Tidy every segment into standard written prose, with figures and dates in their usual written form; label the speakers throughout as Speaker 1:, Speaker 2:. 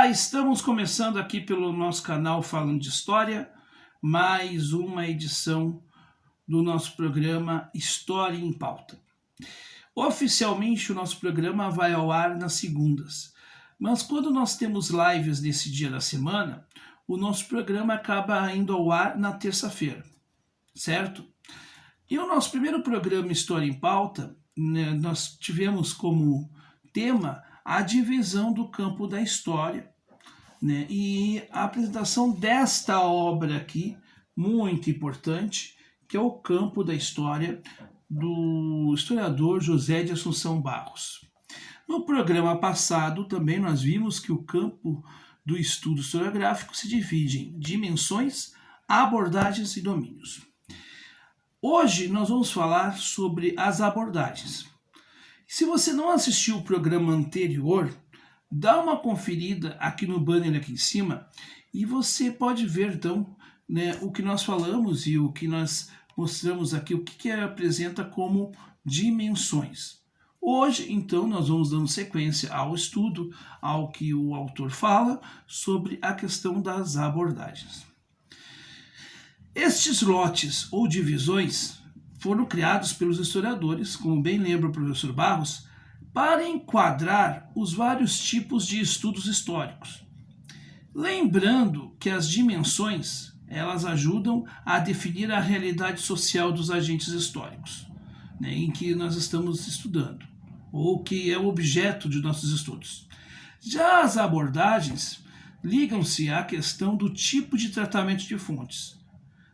Speaker 1: Olá, estamos começando aqui pelo nosso canal Falando de História, mais uma edição do nosso programa História em Pauta. Oficialmente o nosso programa vai ao ar nas segundas, mas quando nós temos lives nesse dia da semana, o nosso programa acaba indo ao ar na terça-feira, certo? E o nosso primeiro programa História em Pauta, nós tivemos como tema a divisão do campo da história, né? E a apresentação desta obra aqui, muito importante, que é o campo da história do historiador José de Assunção Barros. No programa passado também nós vimos que o campo do estudo historiográfico se divide em dimensões, abordagens e domínios. Hoje nós vamos falar sobre as abordagens. Se você não assistiu o programa anterior, dá uma conferida aqui no banner aqui em cima e você pode ver então, né, o que nós falamos e o que nós mostramos aqui, o que apresenta como dimensões. Hoje, então, nós vamos dando sequência ao estudo, ao que o autor fala sobre a questão das abordagens. Estes lotes ou divisões foram criados pelos historiadores, como bem lembra o professor Barros, para enquadrar os vários tipos de estudos históricos. Lembrando que as dimensões, elas ajudam a definir a realidade social dos agentes históricos, né, em que nós estamos estudando, ou que é o objeto de nossos estudos. Já as abordagens ligam-se à questão do tipo de tratamento de fontes.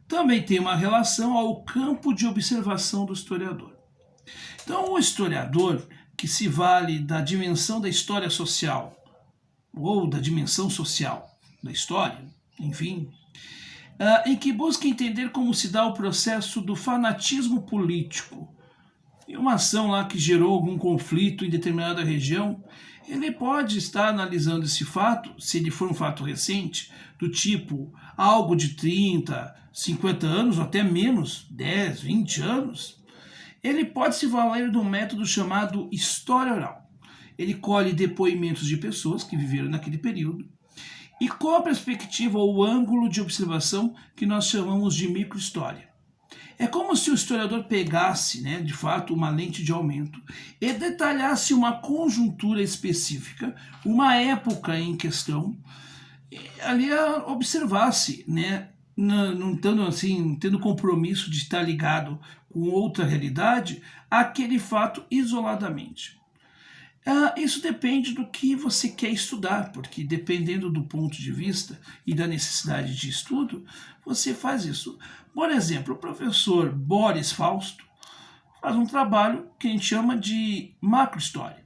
Speaker 1: Também tem uma relação ao campo de observação do historiador. Então, o historiador que se vale da dimensão da história social, ou da dimensão social da história, enfim, em que busca entender como se dá o processo do fanatismo político, e uma ação lá que gerou algum conflito em determinada região, ele pode estar analisando esse fato, se ele for um fato recente, do tipo algo de 30, 50 anos, ou até menos, 10, 20 anos, ele pode se valer de um método chamado história oral. Ele colhe depoimentos de pessoas que viveram naquele período e com a perspectiva ou ângulo de observação que nós chamamos de microhistória. É como se o historiador pegasse, né, de fato, uma lente de aumento e detalhasse uma conjuntura específica, uma época em questão, e ali observasse, né, não estando assim, tendo compromisso de estar ligado com outra realidade, aquele fato isoladamente. Isso depende do que você quer estudar, porque dependendo do ponto de vista e da necessidade de estudo, você faz isso. Por exemplo, o professor Boris Fausto faz um trabalho que a gente chama de macrohistória.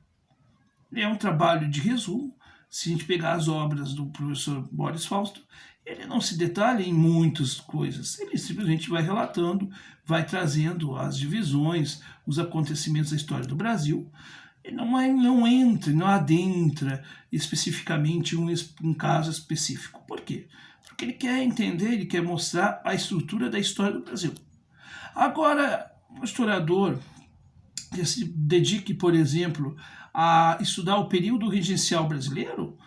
Speaker 1: É um trabalho de resumo. Se a gente pegar as obras do professor Boris Fausto, ele não se detalha em muitas coisas, ele simplesmente vai relatando, vai trazendo as divisões, os acontecimentos da história do Brasil. Ele não entra, não adentra especificamente um caso específico. Por quê? Porque ele quer entender, ele quer mostrar a estrutura da história do Brasil. Agora, um historiador que se dedique, por exemplo, a estudar o período regencial brasileiro,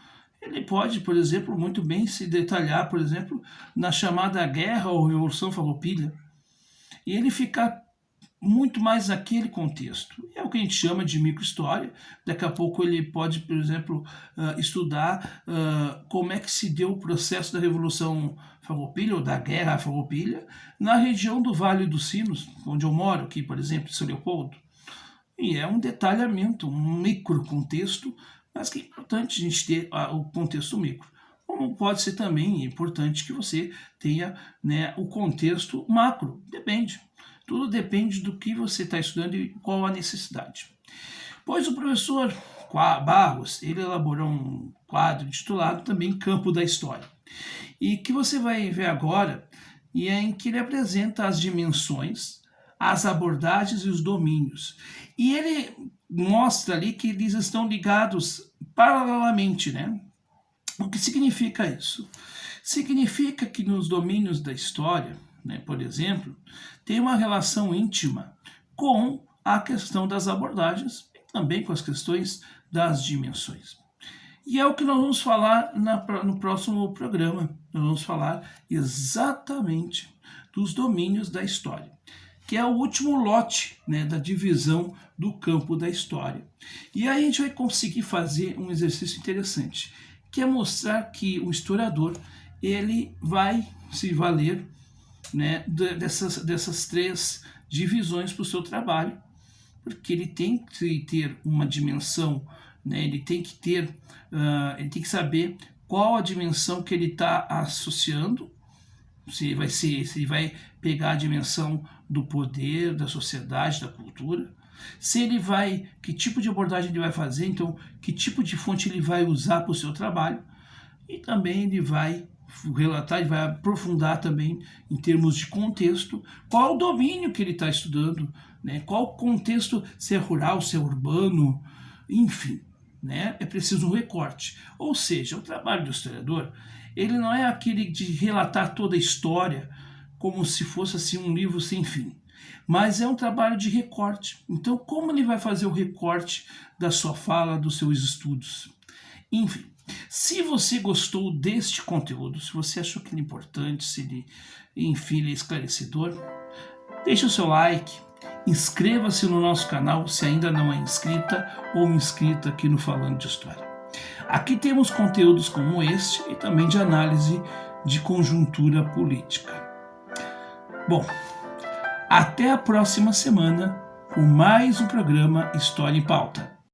Speaker 1: ele pode, por exemplo, muito bem se detalhar, por exemplo, na chamada Guerra ou Revolução Farroupilha, e ele ficar muito mais naquele contexto. É o que a gente chama de microhistória. Daqui a pouco ele pode, por exemplo, estudar como é que se deu o processo da Revolução Farroupilha ou da Guerra Farroupilha na região do Vale dos Sinos, onde eu moro aqui, por exemplo, em São Leopoldo. E é um detalhamento, um microcontexto, mas que é importante a gente ter o contexto micro. Como pode ser também importante que você tenha, né, o contexto macro. Depende. Tudo depende do que você está estudando e qual a necessidade. Pois o professor Barros, ele elaborou um quadro intitulado também Campo da História. E que você vai ver agora, e é em que ele apresenta as dimensões, as abordagens e os domínios. E ele mostra ali que eles estão ligados paralelamente, né? O que significa isso? Significa que nos domínios da história, né, por exemplo, tem uma relação íntima com a questão das abordagens e também com as questões das dimensões. E é o que nós vamos falar no próximo programa. Nós vamos falar exatamente dos domínios da história, que é o último lote, né, da divisão do campo da história. E aí a gente vai conseguir fazer um exercício interessante, que é mostrar que o historiador ele vai se valer, né, dessas três divisões para o seu trabalho, porque ele tem que ter uma dimensão, né, ele tem que saber qual a dimensão que ele está associando, se ele vai pegar a dimensão do poder, da sociedade, da cultura, se ele vai, que tipo de abordagem ele vai fazer, então que tipo de fonte ele vai usar para o seu trabalho, e também ele vai relatar e vai aprofundar também em termos de contexto, qual é o domínio que ele está estudando, né? Qual o contexto, se é rural, se é urbano, enfim, né? É preciso um recorte. Ou seja, o trabalho do historiador, ele não é aquele de relatar toda a história como se fosse assim um livro sem fim, mas é um trabalho de recorte. Então, como ele vai fazer o recorte da sua fala, dos seus estudos? Enfim, se você gostou deste conteúdo, se você achou que ele é importante, se ele, enfim, ele é esclarecedor, deixe o seu like, inscreva-se no nosso canal se ainda não é inscrita ou inscrita aqui no Falando de História. Aqui temos conteúdos como este e também de análise de conjuntura política. Bom, até a próxima semana com mais um programa História em Pauta.